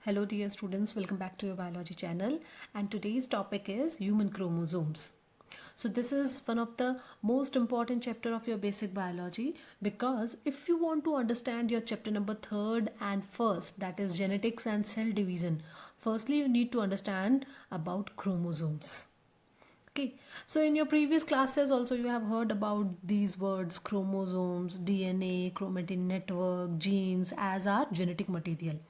Hello dear students, welcome back to your biology channel, and today's topic is human chromosomes. So this is one of the most important chapter of your basic biology, because if you want to understand your chapter number 3rd and 1st, that is genetics and cell division, firstly you need to understand about chromosomes. Okay, so in your previous classes also you have heard about these words chromosomes, DNA, chromatin network, genes as our genetic material.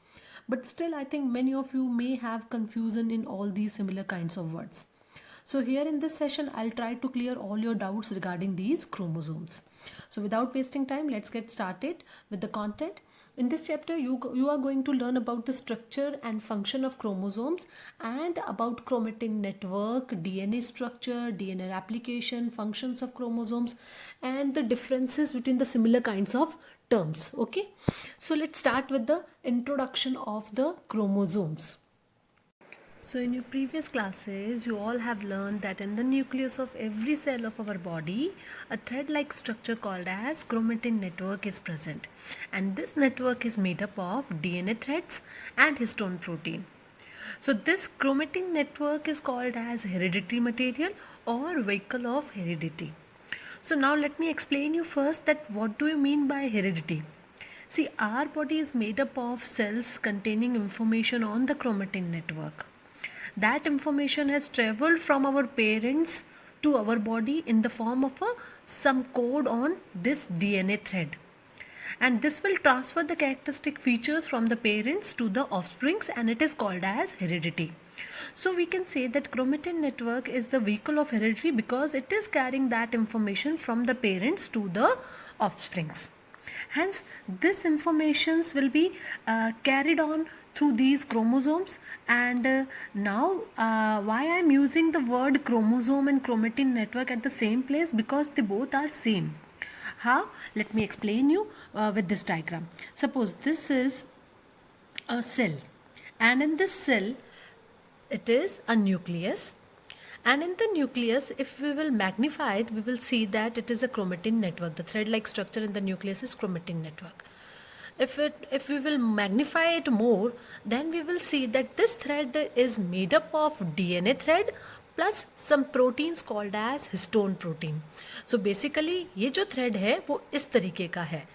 But still I think many of you may have confusion in all these similar kinds of words. So here in this session I'll try to clear all your doubts regarding these chromosomes. So without wasting time, let's get started with the content. In this chapter, you are going to learn about the structure and function of chromosomes and about chromatin network, DNA structure, DNA replication, functions of chromosomes, and the differences between the similar kinds of terms. Okay, so let's start with the introduction of the chromosomes. So in your previous classes, you all have learned that in the nucleus of every cell of our body, a thread-like structure called as chromatin network is present. And this network is made up of DNA threads and histone protein. So this chromatin network is called as hereditary material or vehicle of heredity. So now let me explain you first that what do you mean by heredity. See, our body is made up of cells containing information on the chromatin network. That information has traveled from our parents to our body in the form of some code on this DNA thread, and this will transfer the characteristic features from the parents to the offsprings, and it is called as heredity. So we can say that chromatin network is the vehicle of heredity because it is carrying that information from the parents to the offsprings. Hence, this informations will be carried on through these chromosomes. And now why I am using the word chromosome and chromatin network at the same place, because they both are same. How? Let me explain you with this diagram. Suppose this is a cell, and in this cell it is a nucleus, and in the nucleus, if we will magnify it, we will see that it is a chromatin network. The thread-like structure in the nucleus is chromatin network. If we will magnify it more, then we will see that this thread is made up of DNA thread plus some proteins called as histone protein. So basically ये जो thread है वो इस तरीके का है,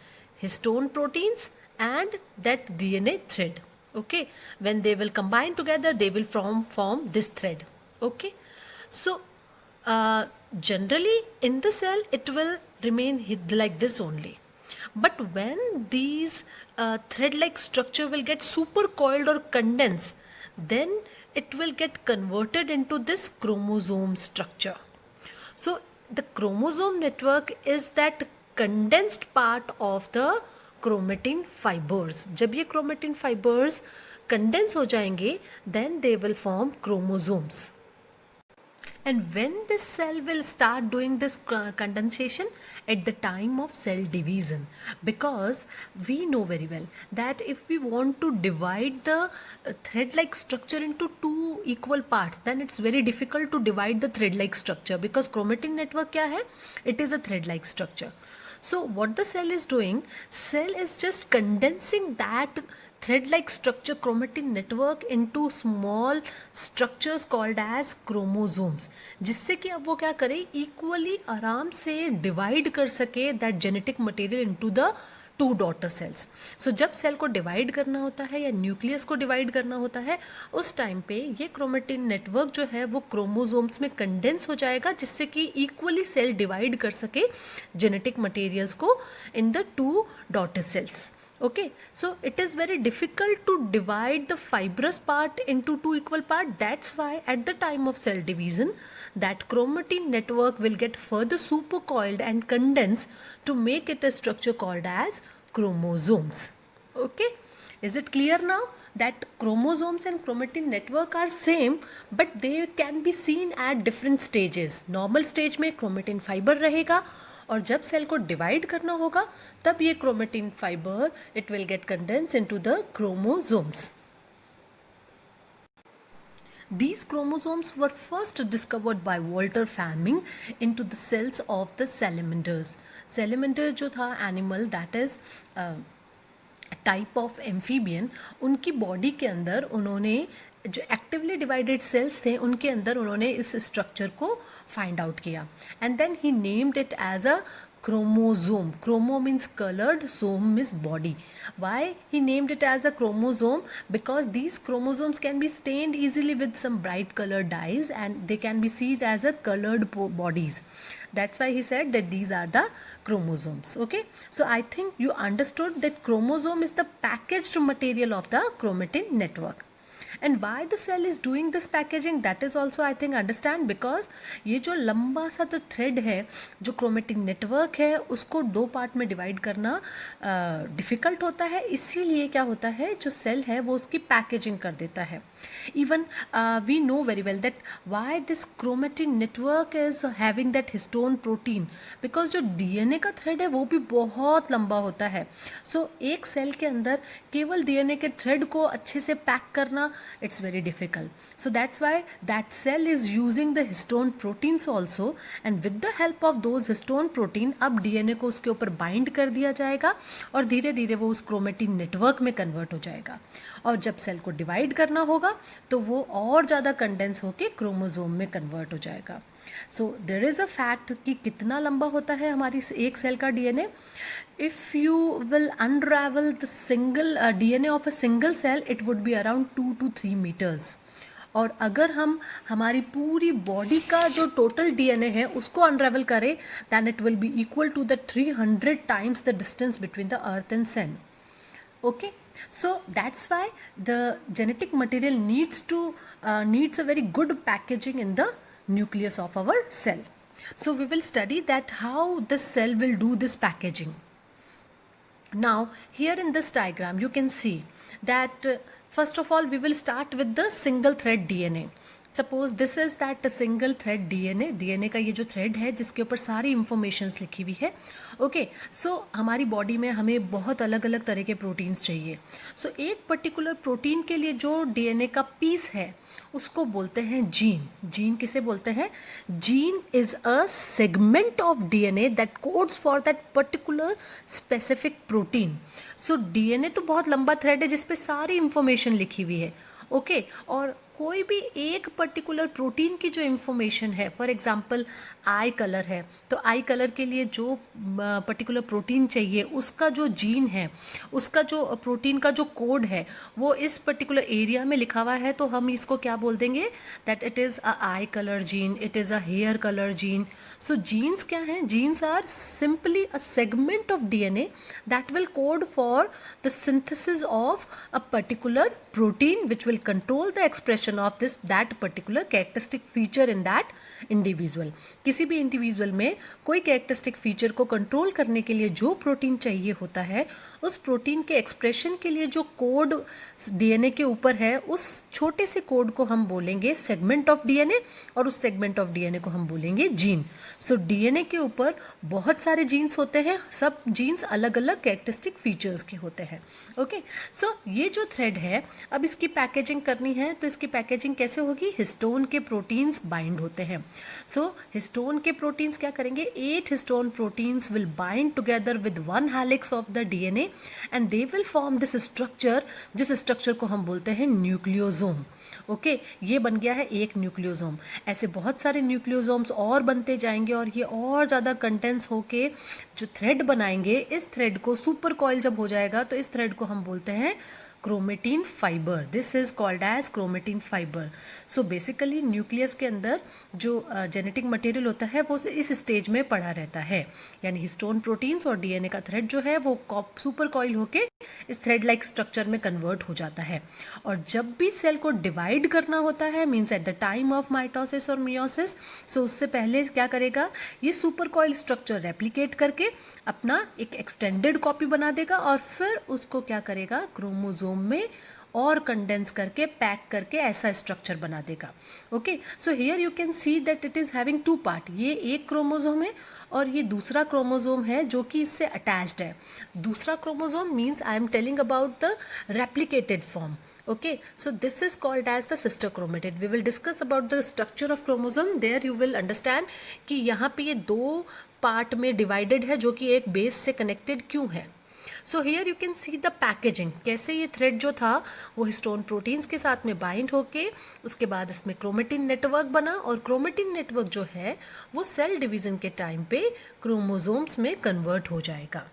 histone proteins and that DNA thread. Okay, when they will combine together, they will form this thread. Okay, so generally in the cell it will remain like this only. But when these thread-like structure will get super coiled or condensed, then it will get converted into this chromosome structure. So the chromosome network is that condensed part of the chromatin fibers. जब ये chromatin fibers condense हो जाएंगे, then they will form chromosomes. And when this cell will start doing this condensation? At the time of cell division, because we know very well that if we want to divide the thread-like structure into two equal parts, then it's very difficult to divide the thread-like structure, because chromatin network क्या है? It is a thread-like structure. So what the cell is doing, cell is just condensing that thread-like structure chromatin network into small structures called as chromosomes, जिससे कि अब वो क्या करे, equally आराम से डिवाइड कर सके that genetic material into the two daughter cells. So जब सेल को डिवाइड करना होता है या न्यूक्लियस को डिवाइड करना होता है, उस टाइम पे ये क्रोमेटिन नेटवर्क जो है वो क्रोमोसोम्स में कंडेंस हो जाएगा, जिससे कि इक्वली सेल डिवाइड कर सके जेनेटिक मटेरियल्स को in the two daughter sales. Okay, so it is very difficult to divide the fibrous part into two equal parts. That's why at the time of cell division, that chromatin network will get further supercoiled and condensed to make it a structure called as chromosomes. Okay, is it clear now that chromosomes and chromatin network are same, but they can be seen at different stages. Normal stage में chromatin fiber रहेगा, और जब cell को divide करना होगा तब ये chromatin fibre it will get condense into the chromosomes. These chromosomes were first discovered by Walter Fleming into the cells of the salamanders. Salamander जो था animal, that is type of amphibian, उनकी body के अंदर उन्होंने जो actively divided sales थे उनके अंदर उन्होंने इस स्ट्रक्चर को फाइंड आउट किया and then he named it as a chromosome. Chromo means colored, some is body. Why he named it as a chromosome? Because these chromosomes can be stained easily with some bright colored dyes and they can be seen as a colored bodies. That's why he said that these are the chromosomes. Okay, so I think you understood that chromosome is the packaged material of the chromatin network. And why the cell is doing this packaging, that is also I think understand, because ये जो लंबा सा जो thread है जो chromatin network है उसको दो पार्ट में डिवाइड करना डिफ़िकल्ट होता है, इसीलिए क्या होता है जो सेल है वो उसकी पैकेजिंग कर देता है. Even we know very well that why this chromatin network is having that histone protein, because जो डीएनए का थ्रेड है वो भी बहुत लंबा होता है. सो एक सेल के अंदर केवल डीएनए के थ्रेड को अच्छे से पैक करना it's very difficult. So that's why that cell is using the histone proteins also, and with the help of those histone protein अब DNA को उसके ऊपर बाइंड कर दिया जाएगा और धीरे धीरे वो उस क्रोमेटिन नेटवर्क में कन्वर्ट हो जाएगा. और जब सेल को डिवाइड करना होगा तो वो और ज़्यादा कंडेंस होकर क्रोमोजोम में कन्वर्ट हो जाएगा. सो देर इज़ अ फैक्ट कि कितना लंबा होता है हमारी एक सेल का DNA. If you will unravel the single DNA of a single cell it would be around 2 to 3 meters. और अगर हम हमारी पूरी बॉडी का जो टोटल डीएनए है उसको अनरावल करें then it will be equal to the 300 times the distance between the earth and sun. Okay, so that's why the genetic material needs a very good packaging in the nucleus of our cell. So we will study that how the cell will do this packaging. Now here in this diagram you can see that first of all we will start with the single thread DNA. Suppose this is that single thread DNA का ये जो thread है जिसके ऊपर सारी informations लिखी हुई है. ओके, सो हमारी बॉडी में हमें बहुत अलग अलग तरह के प्रोटीन्स चाहिए. सो एक पर्टिकुलर प्रोटीन के लिए जो डीएनए का पीस है उसको बोलते हैं जीन. जीन किसे बोलते हैं? Gene is a segment of DNA that codes for that particular specific protein. So DNA तो बहुत लंबा थ्रेड है जिसपे सारी इंफॉर्मेशन लिखी हुई है. ओके, और कोई भी एक पर्टिकुलर प्रोटीन की जो इन्फॉर्मेशन है, फॉर एग्जांपल आई कलर है तो आई कलर के लिए जो पर्टिकुलर प्रोटीन चाहिए उसका जो जीन है, उसका जो प्रोटीन का जो कोड है वो इस पर्टिकुलर एरिया में लिखा हुआ है, तो हम इसको क्या बोल देंगे? That it is a eye colour gene, it is a hair colour gene. So genes क्या हैं? Genes are simply a segment of DNA that will code for the synthesis of a particular protein which will control the expression of that particular characteristic feature in that individual. किसी भी individual में कोई characteristic feature को control करने के लिए जो protein चाहिए होता है उस प्रोटीन के एक्सप्रेशन के लिए जो कोड डीएनए के ऊपर है उस छोटे से कोड को हम बोलेंगे सेगमेंट ऑफ डीएनए और उस सेगमेंट ऑफ डीएनए को हम बोलेंगे जीन. सो डीएनए के ऊपर बहुत सारे जीन्स होते हैं, सब जीन्स अलग अलग कैरेक्टरिस्टिक फीचर्स के होते हैं. ओके, सो ये जो थ्रेड है अब इसकी पैकेजिंग करनी है तो इसकी पैकेजिंग कैसे होगी? हिस्टोन के प्रोटीन्स बाइंड होते हैं. सो हिस्टोन के प्रोटीन्स क्या करेंगे? 8 histone proteins will bind together with 1 helix of the DNA and they will form this structure, जिस स्ट्रक्चर को हम बोलते हैं न्यूक्लियोसोम. ओके, ये बन गया है एक न्यूक्लियोसोम. ऐसे बहुत सारे न्यूक्लियोसोम्स और बनते जाएंगे और ये और ज़्यादा कंटेंस होके जो थ्रेड बनाएंगे, इस थ्रेड को सुपर कॉइल जब हो जाएगा तो इस थ्रेड को हम बोलते हैं chromatin fibre. This is called as chromatin fibre. So basically nucleus के अंदर जो जेनेटिक मटेरियल होता है वो इस स्टेज में पड़ा रहता है, यानी हिस्टोन प्रोटीन्स और डीएनए का थ्रेड जो है वो सुपर कॉइल होके इस थ्रेड लाइक स्ट्रक्चर में कन्वर्ट हो जाता है. और जब भी सेल को डिवाइड करना होता है, means at the time of mitosis और मियोसिस, सो उससे पहले क्या करेगा? ये सुपर कॉइल स्ट्रक्चर रेप्लिकेट करके अपना एक एक्सटेंडेड कॉपी बना देगा और फिर उसको क्या करेगा? क्रोमोसोम में और कंडेंस करके पैक करके ऐसा स्ट्रक्चर बना देगा. Okay, so here you can see that it is having 2 part. ये एक क्रोमोसोम है और ये दूसरा क्रोमोसोम है जो कि इससे अटैच्ड है. दूसरा chromosome means I am telling about the replicated form. Okay, so this is called as the sister chromatid. We will discuss about the structure of chromosome. There you will understand कि यहाँ पे ये 2 part में divided है जो कि एक base से कनेक्टेड क्यों है. So here you can see the packaging, कैसे ये थ्रेड जो था वो हिस्टोन प्रोटीन्स के साथ में बाइंड होके उसके बाद इसमें क्रोमेटिन नेटवर्क बना, और क्रोमेटिन नेटवर्क जो है वो सेल डिवीजन के टाइम पे क्रोमोसोम्स में कन्वर्ट हो जाएगा.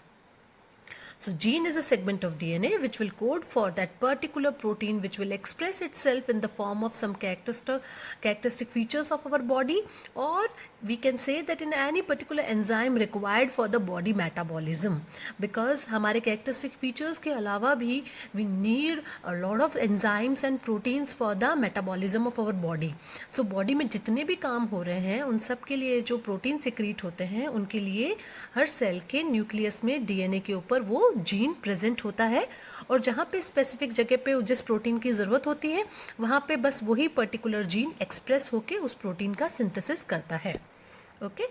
So gene is a segment of DNA which will code for that particular protein which will express itself in the form of some characteristic features of our body, or we can say that in any particular enzyme required for the body metabolism, because हमारे characteristic features के अलावा भी we need a lot of enzymes and proteins for the metabolism of our body. So body में जितने भी काम हो रहे हैं उन सब के लिए जो प्रोटीन सिक्रीट होते हैं उनके लिए हर सेल के न्यूक्लियस में DNA के ऊपर वो जीन प्रेजेंट होता है, और जहाँ पे स्पेसिफिक जगह पे जिस प्रोटीन की ज़रूरत होती है वहाँ पे बस वही पर्टिकुलर जीन एक्सप्रेस होके उस प्रोटीन का सिंथेसिस करता है. Okay,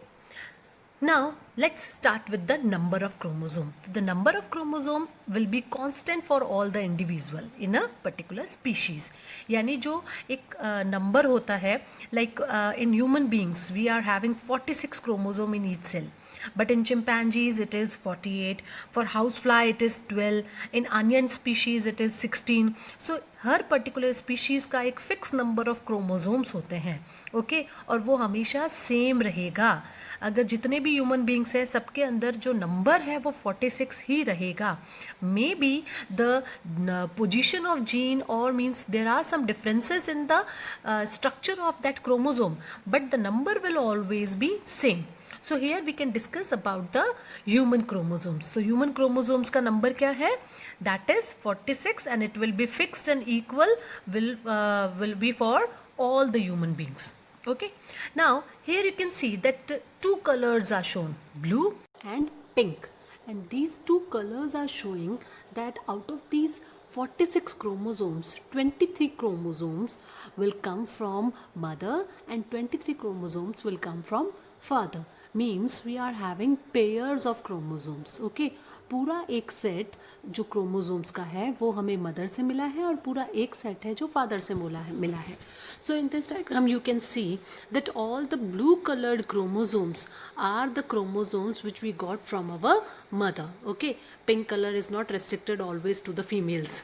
now let's start with the number of chromosome. The number of chromosome will be constant for all the individual in a particular species. यानी जो एक नंबर होता है, like in human beings we are having 46 chromosome in each cell, but in chimpanzees it is 48, for housefly it is 12, in onion species it is 16. So her particular species का एक fix number of chromosomes होते हैं. Okay, और वो हमेशा same रहेगा. अगर जितने भी ह्यूमन बींग्स हैं सबके अंदर जो नंबर है वो 46 ही रहेगा. Maybe the position of gene और means there are some differences in the structure of that chromosome, but the number will always be same. So here we can discuss about the human chromosomes. So human chromosomes का number क्या है? That is 46, and it will be fixed and equal, will be for all the human beings. Okay. Now here you can see that two colors are shown, blue and pink, and these two colors are showing that out of these 46 chromosomes, 23 chromosomes will come from mother and 23 chromosomes will come from father. Means we are having pairs of chromosomes. Okay, पूरा एक set जो chromosomes का है वो हमें mother से मिला है और पूरा एक सेट है जो फादर से मिला है. So in this diagram you can see that all the blue coloured chromosomes are the chromosomes which we got from our mother. Okay, pink colour is not restricted always to the females.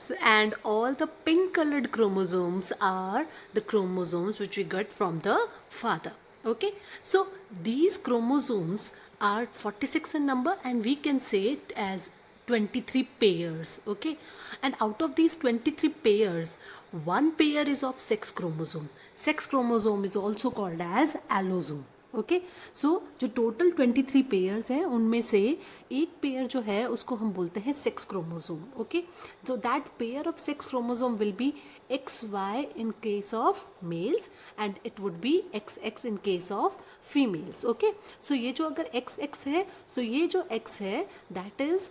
So, and all the pink colored chromosomes are the chromosomes which we get from the father. Okay, so these chromosomes are 46 in number, and we can say it as 23 pairs. Okay, and out of these 23 pairs, one pair is of sex chromosome. Sex chromosome is also called as allosome. Okay, so जो total 23 pairs हैं उनमें से एक pair जो है उसको हम बोलते हैं sex chromosome. Okay, so that pair of sex chromosome will be XY in case of males and it would be XX in case of females. Okay, so ये जो अगर XX है, so ये जो X है that is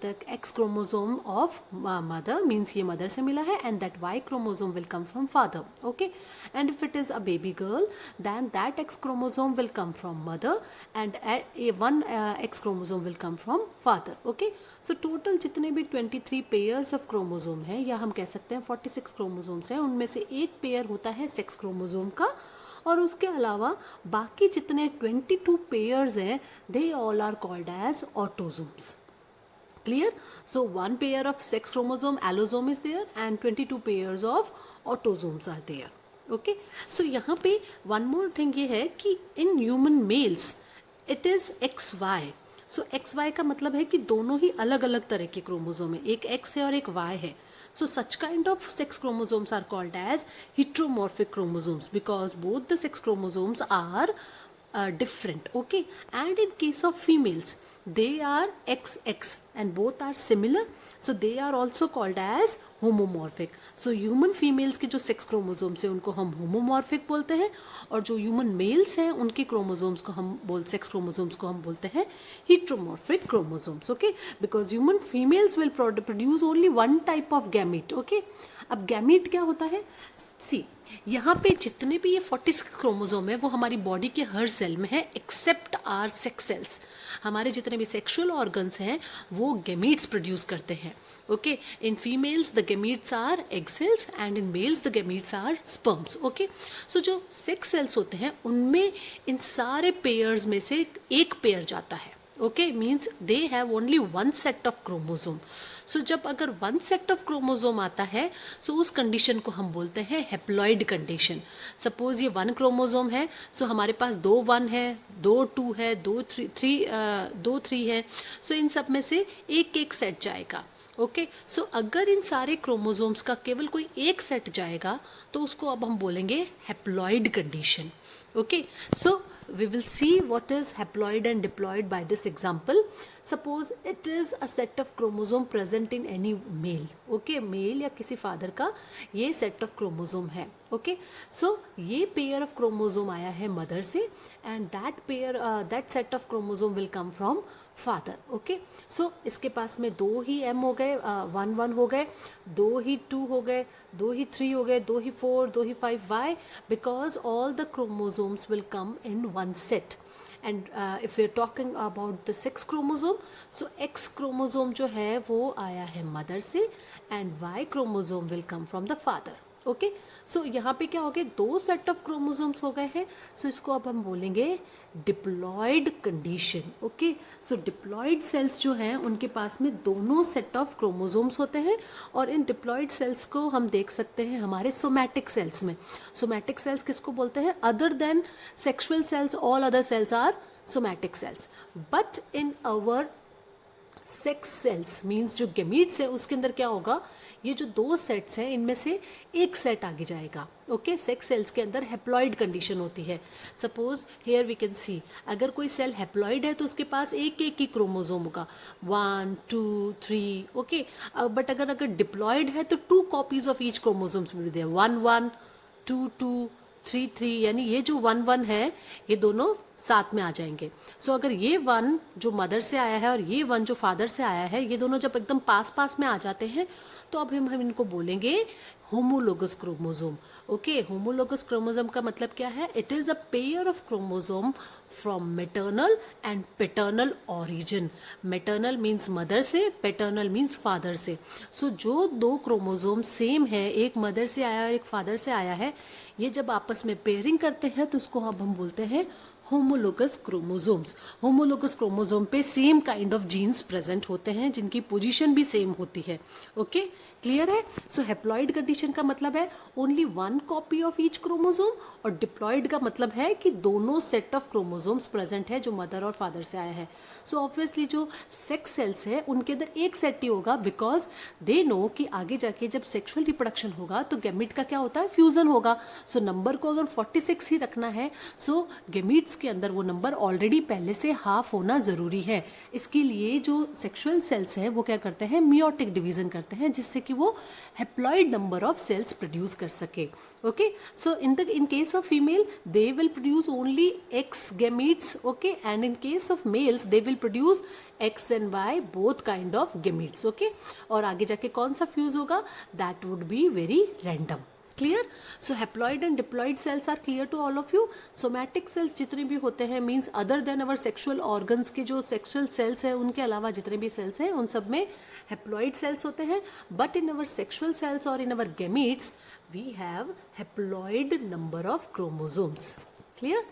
the X chromosome of mother, means ये mother से मिला है, and that Y chromosome will come from father. Okay, and if it is a baby girl then that X chromosome will come from mother and one X chromosome will come from father. Okay, so total जितने भी 23 pairs of chromosome है, या हम कह सकते हैं 46 chromosomes हैं, उनमें से एक पेयर होता है सेक्स क्रोमोसोम का, और उसके अलावा बाकी जितने 22 पेयर्स हैं they all are called as autosomes. Clear? So one pair of sex chromosome allosome is there and 22 pairs of autosomes are there. Okay, so यहाँ पे one more thing ये है कि in human males it is XY. So XY का मतलब है कि दोनों ही अलग अलग तरह के क्रोमोसोम है, एक X है और एक Y है. So such kind of sex chromosomes are called as heteromorphic chromosomes because both the sex chromosomes are different. Okay, and in case of females they are XX and both are similar, so they are also called as homomorphic. So human females के जो sex chromosomes है उनको हम homomorphic बोलते हैं, और जो human males हैं उनके chromosomes को हम sex chromosomes को हम बोलते हैं heteromorphic chromosomes. Okay, because human females will produce only one type of gamete. Okay, अब gamete क्या होता है? See, यहाँ पे जितने भी ये 46 क्रोमोसोम है वो हमारी बॉडी के हर सेल में है एक्सेप्ट आर सेक्स सेल्स. हमारे जितने भी सेक्सुअल ऑर्गन्स हैं वो गैमीट्स प्रोड्यूस करते हैं. Okay, in females the gametes are egg cells and in males the gametes are sperms. Okay, so जो सेक्स सेल्स होते हैं उनमें इन सारे पेयर्स में से एक पेयर जाता है. Okay, means they have only one set of chromosome. So जब अगर वन सेट ऑफ क्रोमोसोम आता है सो उस कंडीशन को हम बोलते हैं हेप्लॉइड कंडीशन। सपोज ये वन क्रोमोसोम है, सो हमारे पास 2 1 है, 2 2 है, 2 3 है, सो इन सब में से एक एक सेट जाएगा। ओके, सो अगर इन सारे क्रोमोसोम्स का केवल कोई एक सेट जाएगा तो उसको अब हम बोलेंगे haploid condition. Okay, so we will see what is haploid and diploid by this example. Suppose it is a set of chromosome present in any male. Okay, male या किसी father का ये set of chromosome है. Okay, so ये pair of chromosome आया है mother से and that set of chromosome will come from father. Okay, so इसके पास में 2 ही M हो गए, 1 1 हो गए, 2 ही 2 हो गए, 2 ही 3 हो गए, 2 ही 4, 2 ही 5। Why? Because all the chromosomes will come in one set. And if you are talking about the 6 chromosome, so X chromosome जो है वो आया है मदर से and Y chromosome will come from the father. Okay, so यहाँ पे क्या हो गए, 2 सेट ऑफ क्रोमोसोम्स हो गए हैं, सो इसको अब हम बोलेंगे डिप्लॉयड कंडीशन। ओके, सो डिप्लॉयड सेल्स जो हैं उनके पास में दोनों सेट ऑफ क्रोमोसोम्स होते हैं और इन डिप्लॉयड सेल्स को हम देख सकते हैं हमारे सोमैटिक सेल्स में। सोमैटिक सेल्स किसको बोलते हैं? Other than sexual cells all other cells are somatic cells, but in our sex cells means जो गेमीट्स है उसके अंदर क्या होगा, ये जो 2 सेट्स हैं इनमें से एक सेट आगे जाएगा। ओके, सेक्स सेल्स के अंदर हैप्लॉइड कंडीशन होती है। Suppose here we can see, अगर कोई सेल हैप्लॉइड है तो उसके पास एक एक ही क्रोमोसोम होगा, 1 2 3। ओके, बट अगर डिप्लॉयड है तो 2 copies of each chromosomes will be there, 1 1 2 2 3 3, यानी ये जो 1 1 है ये दोनों साथ में आ जाएंगे। सो अगर ये 1 जो मदर से आया है और ये 1 जो फादर से आया है, ये दोनों जब एकदम पास पास में आ जाते हैं तो अब हम इनको बोलेंगे homologous chromosome. Okay, homologous chromosome का मतलब क्या है? It is a pair of chromosome from maternal and paternal origin. Maternal means mother से, पैटर्नल मीन्स फादर से। सो जो 2 क्रोमोसोम सेम है, एक मदर से आया है एक फादर से आया है, ये जब आपस में पेयरिंग करते हैं तो उसको अब हम बोलते हैं होमोलोगस क्रोमोसोम्स। होमोलोगस क्रोमोसोम पे same kind of genes present होते हैं जिनकी पोजीशन भी सेम होती है। ओके, क्लियर है? सो हैप्लॉइड कंडीशन का मतलब है only 1 copy of each chromosome और डिप्लॉयड का मतलब है कि दोनों सेट ऑफ क्रोमोसोम्स प्रेजेंट है जो मदर और फादर से आया है। सो ऑब्वियसली जो सेक्स सेल्स है उनके अंदर एक सेट ही होगा, बिकॉज दे नो कि आगे जाके जब सेक्सुअल रिप्रोडक्शन होगा तो गैमीट का क्या होता है? फ्यूजन होगा। सो नंबर को अगर 46 ही रखना है, सो गैमीट्स के अंदर वो नंबर ऑलरेडी पहले से हाफ होना जरूरी है। इसके लिए जो सेक्सुअल सेल्स हैं वो क्या करते हैं? मियोटिक डिवीजन करते हैं, जिससे कि वो haploid number of sales produce कर सके। Okay, so in case of female they will produce only X gametes, okay, and in case of males they will produce X and Y both kind of gametes। okay, और आगे जाके कौन सा fuse होगा? that would be very random। Clear? So haploid and diploid cells are clear to all of you. Somatic cells जितने भी होते हैं means other than our sexual organs के जो सेक्सुअल सेल्स हैं उनके अलावा जितने भी सेल्स हैं उन सब में हैप्लॉइड सेल्स होते हैं, but in our sexual cells और in our gametes we have haploid number of chromosomes. Clear?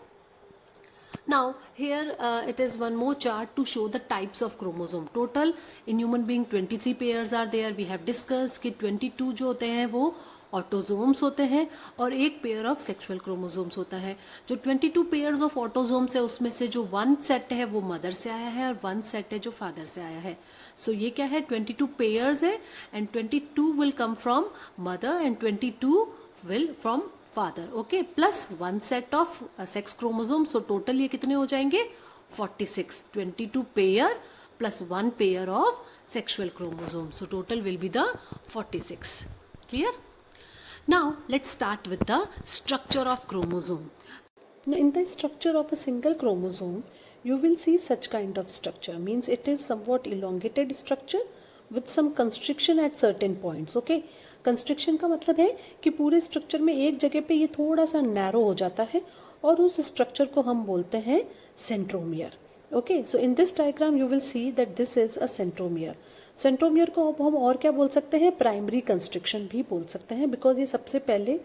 Now here it is one more chart to show the types of chromosome. Total in human being 23 pairs are there. We have discussed कि 22 जो होते हैं वो autosomes होते हैं और एक pair of sexual chromosomes होता है। जो 22 पेयर्स ऑफ ऑटोजोम्स है उसमें से जो 1 सेट है वो मदर से आया है और 1 सेट है जो फादर से आया है। सो ये क्या है? 22 पेयर्स है and 22 will come from mother and 22 will from father. Okay, plus 1 set of sex chromosome. So total ये कितने हो जाएंगे? 46। 22 pair plus 1 pair of sexual chromosome, so total will be the 46। Clear? Now let's start with the structure of chromosome. Now in the structure of a single chromosome you will see such kind of structure, means it is somewhat elongated structure with some constriction at certain points. Okay, constriction का मतलब है कि पूरे structure में एक जगह पे ये थोड़ा सा नैरो हो जाता है और उस स्ट्रक्चर को हम बोलते हैं centromere. Okay, so in this diagram you will see that this is a centromere. Centromere को अब हम और क्या बोल सकते हैं? प्राइमरी कंस्ट्रिक्शन भी बोल सकते हैं, बिकॉज ये सबसे पहले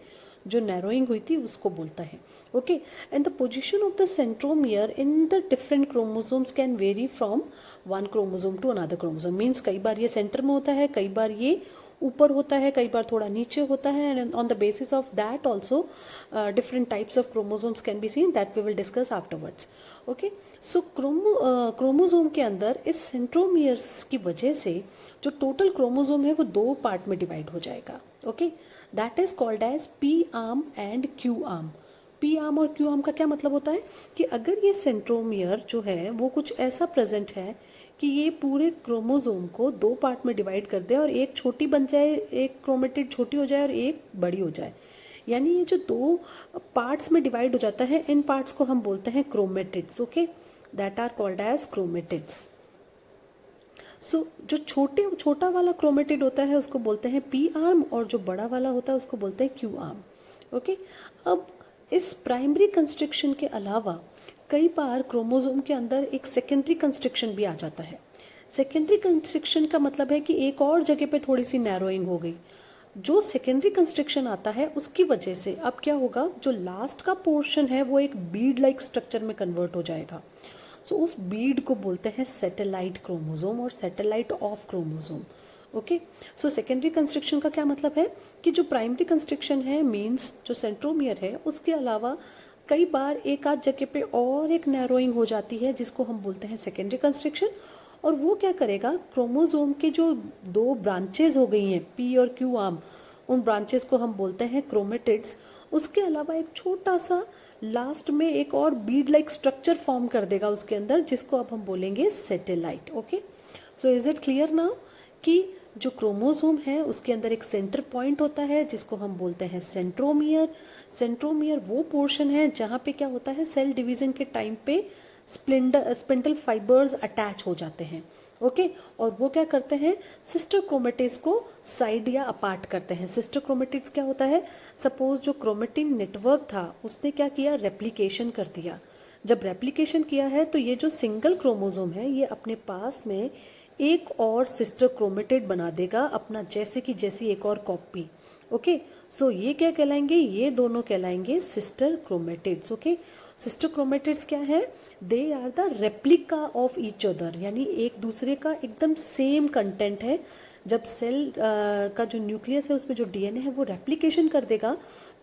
जो नैरोइंग हुई थी उसको बोलता है। Okay, and the position of the centromere in the different chromosomes can vary from one chromosome to another chromosome. Means कई बार ये सेंटर में होता है, कई बार ये ऊपर होता है, कई बार थोड़ा नीचे होता है, and on the basis of that also different types of chromosomes can be seen, that we will discuss afterwards. Okay, so chromosome के अंदर इस सेंट्रोमियर्स की वजह से जो टोटल क्रोमोसोम है वो दो पार्ट में डिवाइड हो जाएगा। Okay, that is called as P arm and Q arm. P arm और क्यू आर्म का क्या मतलब होता है कि अगर ये सेंट्रोमियर जो है वो कुछ ऐसा प्रेजेंट है कि ये पूरे क्रोमोसोम को दो पार्ट में डिवाइड कर दे और एक छोटी बन जाए, एक क्रोमेटिड छोटी हो जाए और एक बड़ी हो जाए, यानी ये जो दो पार्ट्स में डिवाइड हो जाता है, इन पार्ट्स को हम बोलते हैं chromatids. Okay, that are called as chromatids. So जो छोटा वाला क्रोमेटिड होता है उसको बोलते हैं पी आर्म, और जो बड़ा वाला होता है उसको बोलते हैं क्यू आर्म। ओके, अब इस प्राइमरी कंस्ट्रक्शन के अलावा कई बार क्रोमोसोम के अंदर एक सेकेंडरी कंस्ट्रक्शन भी आ जाता है। सेकेंडरी कंस्ट्रक्शन का मतलब है कि एक और जगह पे थोड़ी सी नैरोइंग हो गई। जो सेकेंडरी कंस्ट्रक्शन आता है उसकी वजह से अब क्या होगा, जो लास्ट का पोर्शन है वो एक बीड लाइक स्ट्रक्चर में कन्वर्ट हो जाएगा। सो उस बीड को बोलते हैं सैटेलाइट क्रोमोसोम और satellite of chromosome. Okay, so secondary constriction का क्या मतलब है कि जो प्राइमरी कंस्ट्रक्शन है मीन्स जो सेंट्रोमियर है उसके अलावा कई बार एक आध जगह पे और एक नैरोइंग हो जाती है जिसको हम बोलते हैं सेकेंडरी कंस्ट्रक्शन। और वो क्या करेगा, क्रोमोसोम के जो दो ब्रांचेज हो गई हैं पी और क्यू आर्म, उन ब्रांचेस को हम बोलते हैं क्रोमेटिड्स। उसके अलावा एक छोटा सा लास्ट में एक और बीड लाइक स्ट्रक्चर फॉर्म कर देगा उसके अंदर, जिसको अब हम बोलेंगे satellite. Okay, so is it clear now कि जो क्रोमोसोम है उसके अंदर एक सेंटर पॉइंट होता है जिसको हम बोलते हैं सेंट्रोमियर। सेंट्रोमियर वो पोर्शन है जहाँ पे क्या होता है, सेल डिवीजन के टाइम पे स्पिंडल फाइबर्स अटैच हो जाते हैं। ओके, और वो क्या करते हैं, सिस्टर क्रोमेटिड्स को साइड या अपार्ट करते हैं। सिस्टर क्रोमेटिड्स क्या होता है, सपोज जो क्रोमेटिन नेटवर्क था उसने क्या किया, रेप्लिकेशन कर दिया। जब रेप्लिकेशन किया है तो ये जो सिंगल क्रोमोसोम है ये अपने पास में एक और सिस्टर क्रोमेटिड बना देगा अपना, जैसे कि जैसी एक और कॉपी। ओके, सो ये क्या कहलाएंगे, ये दोनों कहलाएंगे sister chromatids. Okay, sister chromatids क्या है, they are the replica of each other, यानी एक दूसरे का एकदम सेम कंटेंट है। जब सेल का जो न्यूक्लियस है उसमें जो डीएनए है वो रेप्लिकेशन कर देगा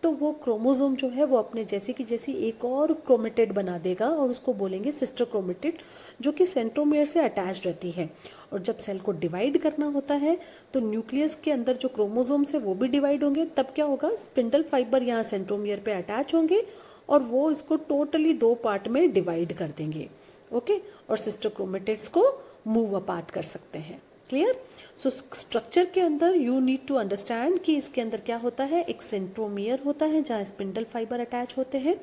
तो वो क्रोमोसोम जो है वो अपने जैसे कि जैसी एक और क्रोमेटिड बना देगा और उसको बोलेंगे सिस्टर क्रोमेटिड, जो कि सेंट्रोमियर से अटैच रहती है। और जब सेल को डिवाइड करना होता है तो न्यूक्लियस के अंदर जो क्रोमोसोम्स है वो भी डिवाइड होंगे, तब क्या होगा, स्पिंडल फाइबर यहाँ सेंट्रोमियर पे अटैच होंगे और वो इसको टोटली दो पार्ट में डिवाइड कर देंगे। ओके, और सिस्टर क्रोमेटिड्स को मूव अपार्ट कर सकते हैं। क्लियर? सो स्ट्रक्चर के अंदर यू नीड टू अंडरस्टैंड कि इसके अंदर क्या होता है, एक सेंट्रोमियर होता है जहाँ स्पिंडल फाइबर अटैच होते हैं।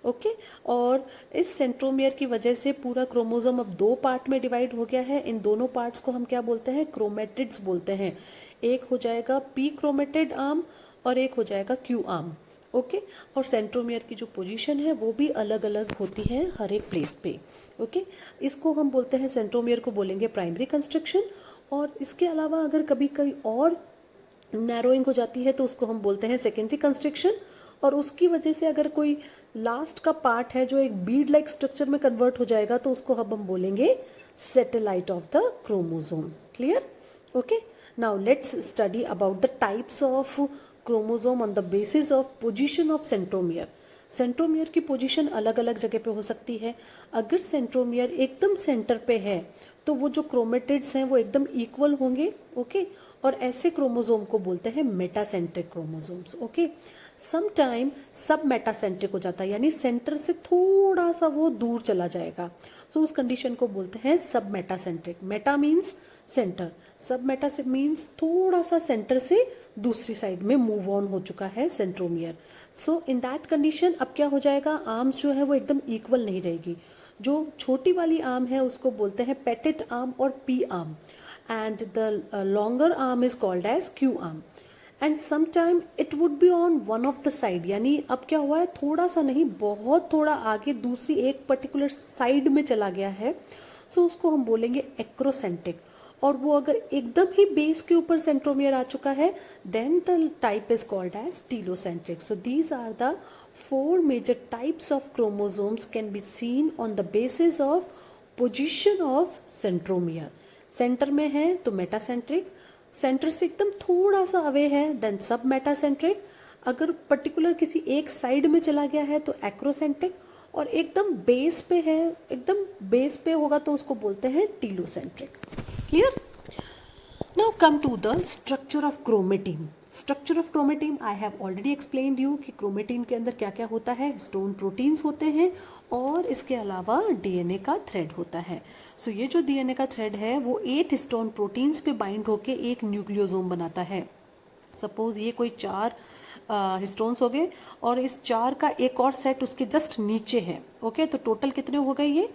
ओके, और इस सेंट्रोमियर की वजह से पूरा क्रोमोसोम अब दो पार्ट में डिवाइड हो गया है। इन दोनों पार्ट्स को हम क्या बोलते हैं, क्रोमेटिड्स बोलते हैं। एक हो जाएगा पी क्रोमेटिड आर्म और एक हो जाएगा क्यू आर्म। ओके, और सेंट्रोमियर की जो पोजीशन है वो भी अलग अलग होती है हर एक प्लेस पे। ओके, इसको हम बोलते हैं, सेंट्रोमियर को बोलेंगे प्राइमरी कंस्ट्रक्शन। और इसके अलावा अगर कभी कहीं और नैरोइंग हो जाती है तो उसको हम बोलते हैं सेकेंडरी कंस्ट्रक्शन। और उसकी वजह से अगर कोई लास्ट का पार्ट है जो एक बीड लाइक स्ट्रक्चर में कन्वर्ट हो जाएगा तो उसको अब हम बोलेंगे satellite of the chromosome. Clear? Okay, now let's study about the types of chromosome on the basis of position of centromere. Centromere की पोजीशन अलग अलग जगह पे हो सकती है। अगर सेंट्रोमियर एकदम सेंटर पे है तो वो जो क्रोमेटिड्स हैं वो एकदम इक्वल होंगे। ओके, और ऐसे क्रोमोसोम को बोलते हैं metacentric chromosomes. Okay, some time सब मेटासेंट्रिक हो जाता है, यानी सेंटर से थोड़ा सा वो दूर चला जाएगा। सो उस कंडीशन को बोलते हैं सब मेटासेंट्रिक। मेटा मीन्स सेंटर, सब मेटा से मीन्स थोड़ा सा सेंटर से दूसरी साइड में मूव ऑन हो चुका है centromere. So in that condition अब क्या हो जाएगा, आर्म्स जो है वो एकदम इक्वल नहीं रहेगी। जो छोटी वाली आर्म है उसको बोलते हैं पेटिट आर्म और P arm, and the longer arm is called as Q arm. And some time it would be on one of the side, यानी अब क्या हुआ है, थोड़ा सा नहीं बहुत थोड़ा आगे दूसरी एक पर्टिकुलर साइड में चला गया है। सो उसको हम बोलेंगे एक्रोसेंट्रिक। और वो अगर एकदम ही बेस के ऊपर सेंट्रोमियर आ चुका है, then the type is called as telocentric. So these are the 4 major types of chromosomes can be seen on the basis of position of centromere. Centre में है तो मेटासेंट्रिक, सेंटर से एकदम थोड़ा सा अवे है देन सब मेटासेंट्रिक, अगर पर्टिकुलर किसी एक साइड में चला गया है तो एक्रोसेंट्रिक, और एकदम बेस पे है, एकदम बेस पे होगा तो उसको बोलते हैं telocentric. Clear? Now come to the structure of chromatin. Structure of chromatin I have already explained you कि क्रोमेटिन के अंदर क्या क्या होता है. हिस्टोन प्रोटीन्स होते हैं और इसके अलावा डीएनए का थ्रेड होता है. सो ये जो डीएनए का थ्रेड है वो 8 हिस्टोन प्रोटीन्स पे बाइंड होके एक न्यूक्लियोसोम बनाता है. सपोज ये कोई 4 हिस्टोन्स हो गए और इस 4 का एक और सेट उसके जस्ट नीचे है. ओके, तो टोटल कितने हो गए? ये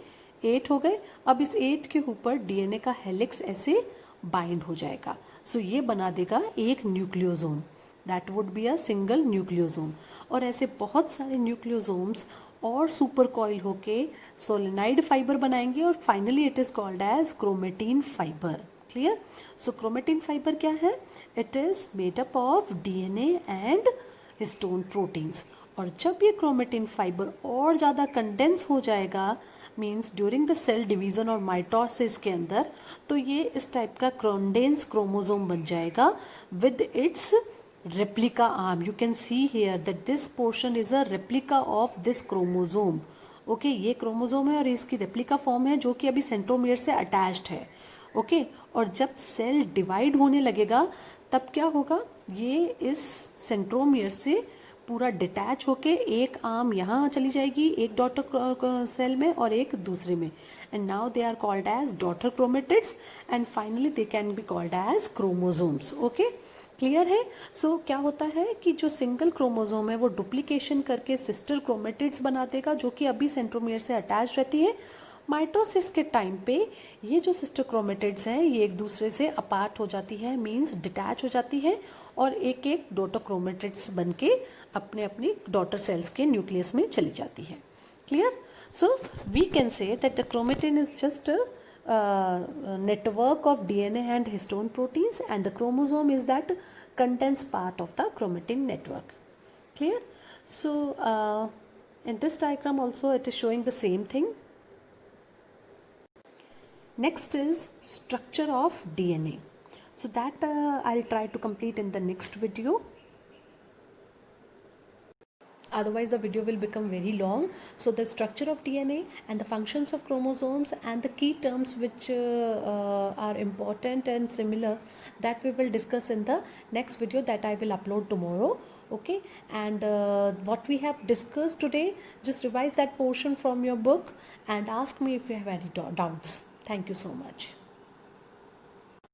8 हो गए. अब इस 8 के ऊपर डीएनए का हेलिक्स ऐसे बाइंड हो जाएगा. सो ये बना देगा एक nucleosome. That would be a single nucleosome. और ऐसे बहुत सारे न्यूक्लियोसोम्स और सुपर कॉइल होके सोलेनाइड फाइबर बनाएंगे और finally it is called as chromatin fibre. Clear? So chromatin fibre क्या है? It is made up of DNA and histone proteins. और जब ये क्रोमेटिन फाइबर और ज़्यादा कंडेंस हो जाएगा, means during the cell division और माइटोसिस के अंदर, तो ये इस टाइप का कंडेंस क्रोमोसोम बन जाएगा with its replica arm. You can see here that this portion is a replica of this chromosome. Okay, ये क्रोमोसोम है और इसकी रेप्लिका फॉर्म है जो कि अभी सेंट्रोमियर से अटैच्ड है. ओके, और जब सेल डिवाइड होने लगेगा तब क्या होगा? ये इस सेंट्रोमियर से पूरा डिटैच होके एक आर्म यहाँ चली जाएगी एक डॉटर सेल में और एक दूसरे में. And now they are called as daughter chromatids and finally they can be called as chromosomes. Okay, clear है? सो क्या होता है कि जो सिंगल क्रोमोसोम है वो डुप्लीकेशन करके सिस्टर क्रोमेटिड्स बना देगा जो कि अभी सेंट्रोमियर से अटैच रहती है. माइटोसिस के टाइम पे ये जो सिस्टर क्रोमेटिड्स हैं ये एक दूसरे से अपार्ट हो जाती है, मींस डिटैच हो जाती है और एक एक डॉटर क्रोमेटिड्स बन के अपने अपनी डॉटर सेल्स के न्यूक्लियस में चली जाती है. Clear? So we can say that the chromatin is just network of DNA and histone proteins and the chromosome is that condensed part of the chromatin network. Clear? So in this diagram also it is showing the same thing. Next is structure of DNA. So that I'll try to complete in the next video. Otherwise the video will become very long. So the structure of DNA and the functions of chromosomes and the key terms which are important and similar, that we will discuss in the next video that I will upload tomorrow. Okay, and what we have discussed today, just revise that portion from your book and ask me if you have any doubts. Thank you so much.